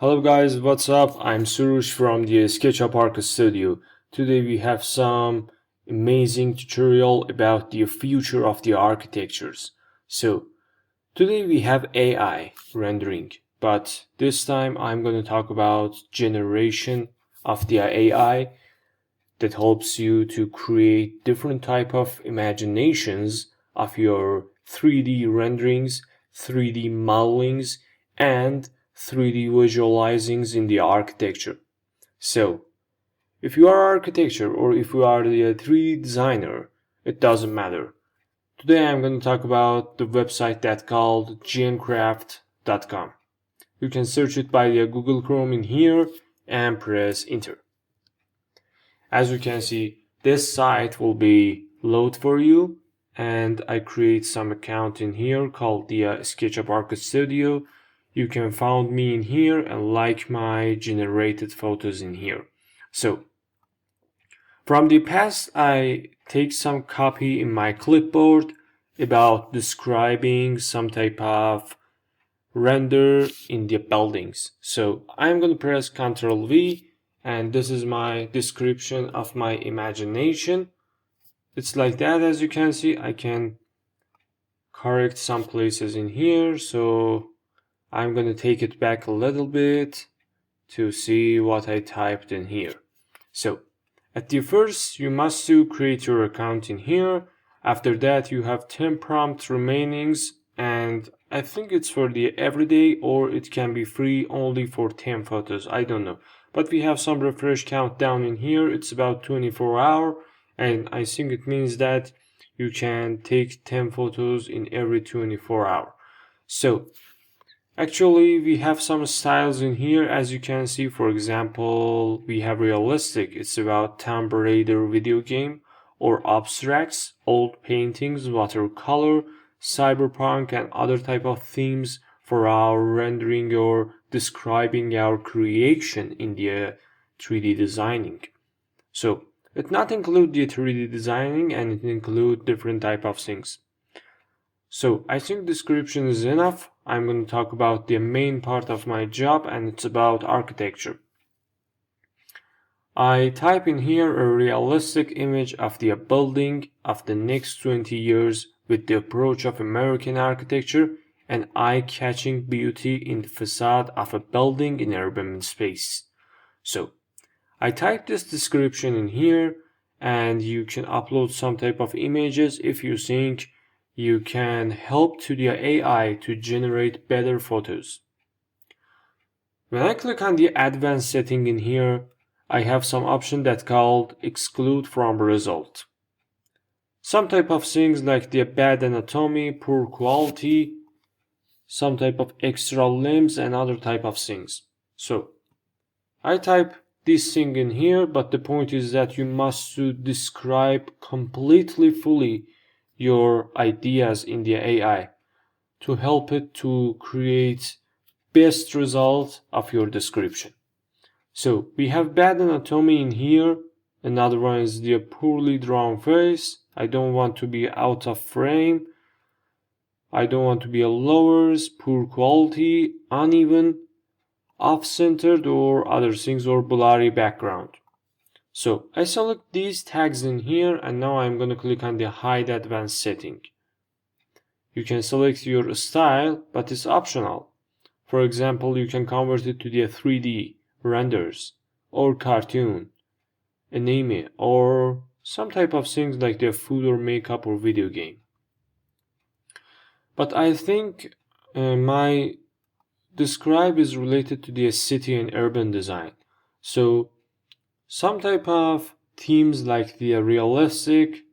Hello guys, what's up? I'm Surush from the SketchUp Arc Studio. Today we have some amazing tutorial about the future of the architectures. So today we have AI rendering, but this time I'm going to talk about generation of the AI that helps you to create different type of imaginations of your 3D renderings, 3D modelings, and 3D visualizings in the architecture. So, if you are architecture or if you are the 3D designer, it doesn't matter. Today I'm going to talk about the website that's called gncraft.com. You can search it by the Google Chrome in here and press enter. As you can see, this site will be load for you, and I create some account in here called the SketchUp Arc Studio. You can find me in here and like my generated photos in here. So from the past, I take some copy in my clipboard about describing some type of render in the buildings. So I'm going to press Ctrl V, and this is my description of my imagination. It's like that. As you can see, I can correct some places in here, so I'm going to take it back a little bit to see what I typed in here. So at the first, you must create your account in here. After that, you have 10 prompt remainings, and I think it's for the everyday, or it can be free only for 10 photos. I don't know. But we have some refresh countdown in here. It's about 24 hours, and I think it means that you can take 10 photos in every 24 hours. So actually, we have some styles in here. As you can see, for example, we have realistic. It's about Tomb Raider video game, or abstracts, old paintings, watercolor, cyberpunk, and other type of themes for our rendering or describing our creation in the 3D designing. So it not include the 3D designing, and it include different type of things. So I think description is enough. I'm going to talk about the main part of my job, and it's about architecture. I type in here a realistic image of the building of the next 20 years with the approach of American architecture and eye-catching beauty in the facade of a building in urban space. So I type this description in here, and you can upload some type of images if you think you can help to the AI to generate better photos. When I click on the advanced setting in here, I have some option that's called exclude from result. Some type of things like the bad anatomy, poor quality, some type of extra limbs, and other type of things. So I type this thing in here, but the point is that you must describe completely fully your ideas in the AI to help it to create best result of your description. So we have bad anatomy in here. Another one is the poorly drawn face. I don't want to be out of frame. I don't want to be a lowers, poor quality, uneven, off-centered, or other things, or blurry background. So I select these tags in here, and now I'm going to click on the hide advanced setting. You can select your style, but it's optional. For example, you can convert it to the 3D renders, or cartoon, anime, or some type of things like the food or makeup or video game. But I think my describe is related to the city and urban design. So some type of themes like the realistic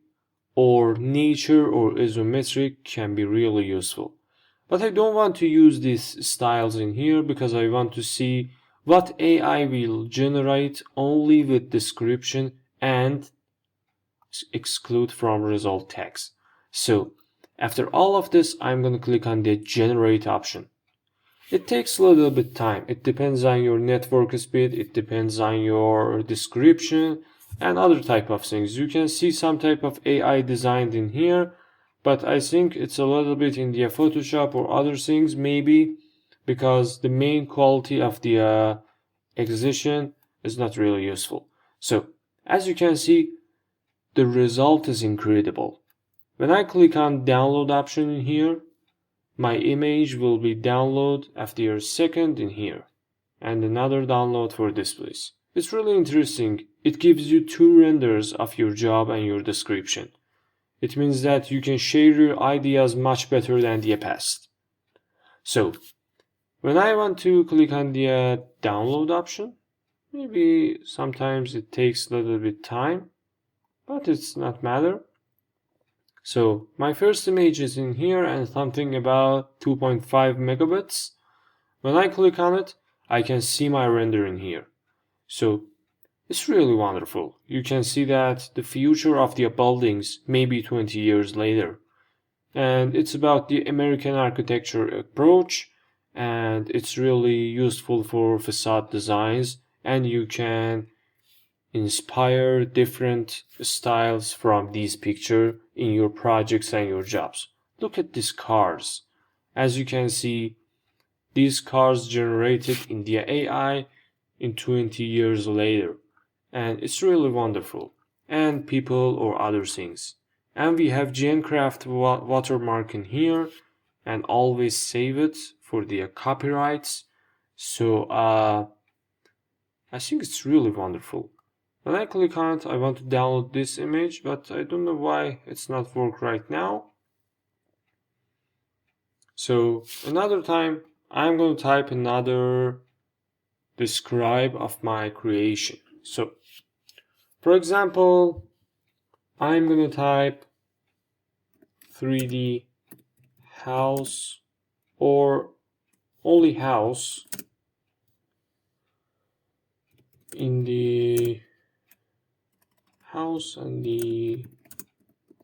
or nature or isometric can be really useful. But I don't want to use these styles in here because I want to see what AI will generate only with description and exclude from result text. So after all of this, I'm going to click on the generate option. It takes a little bit time. It depends on your network speed, it depends on your description and other type of things. You can see some type of AI designed in here, but I think it's a little bit in the Photoshop or other things maybe because the main quality of the excision is not really useful. So as you can see, the result is incredible. When I click on download option in here, my image will be download after a second in here, and another download for this place. It's really interesting. It gives you two renders of your job and your description. It means that you can share your ideas much better than the past. So when I want to click on the download option, maybe sometimes it takes a little bit time, but it's not matter. So my first image is in here and something about 2.5 megabits. When I click on it, I can see my render in here. So it's really wonderful. You can see that the future of the buildings may be 20 years later. And it's about the American architecture approach, and it's really useful for facade designs, and you can inspire different styles from these pictures in your projects and your jobs. Look at these cars. As you can see, these cars generated in the AI in 20 years later, and it's really wonderful, and people or other things. And we have GenCraft watermark in here, and always save it for the copyrights. So I think it's really wonderful. When I click on it, I want to download this image, but I don't know why it's not work right now. So another time, I'm going to type another describe of my creation. So for example, I'm going to type 3D house or only house in the house in the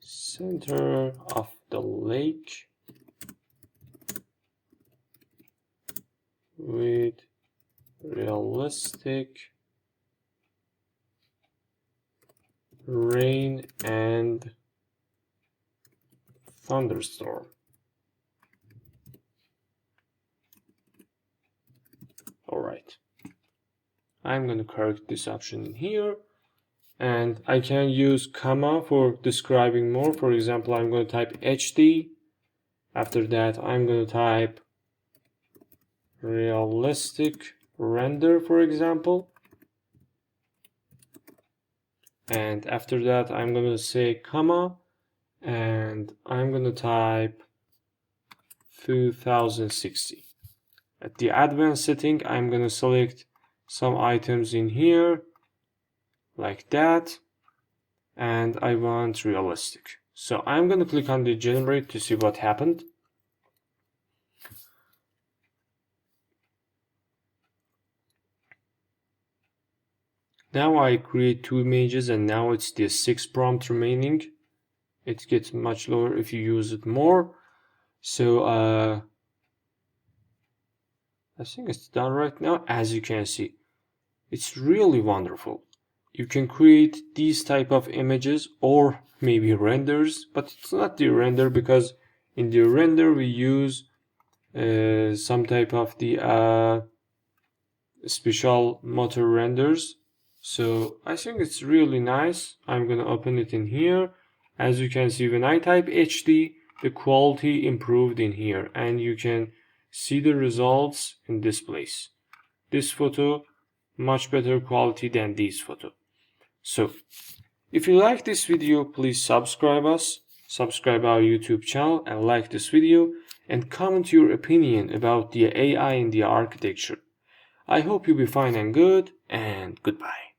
center of the lake with realistic rain and thunderstorm. Alright, I'm going to correct this option in here, and I can use comma for describing more. For example, I'm going to type HD. After that, I'm going to type realistic render, for example. And after that, I'm going to say comma, and I'm going to type 2060. At the advanced setting, I'm going to select some items in here like that, and I want realistic. So I'm going to click on the generate to see what happened. Now I create two images, and now it's the 6 prompt remaining. It gets much lower if you use it more. So I think it's done right now. As you can see, it's really wonderful. You can create these type of images or maybe renders, but it's not the render, because in the render we use some type of the special motor renders. So I think it's really nice. I'm gonna open it in here. As you can see, when I type HD, the quality improved in here, and you can see the results in this place. This photo, much better quality than this photo. So if you like this video, please subscribe our YouTube channel, and like this video, and comment your opinion about the AI in the architecture. I hope you'll be fine and good, and goodbye.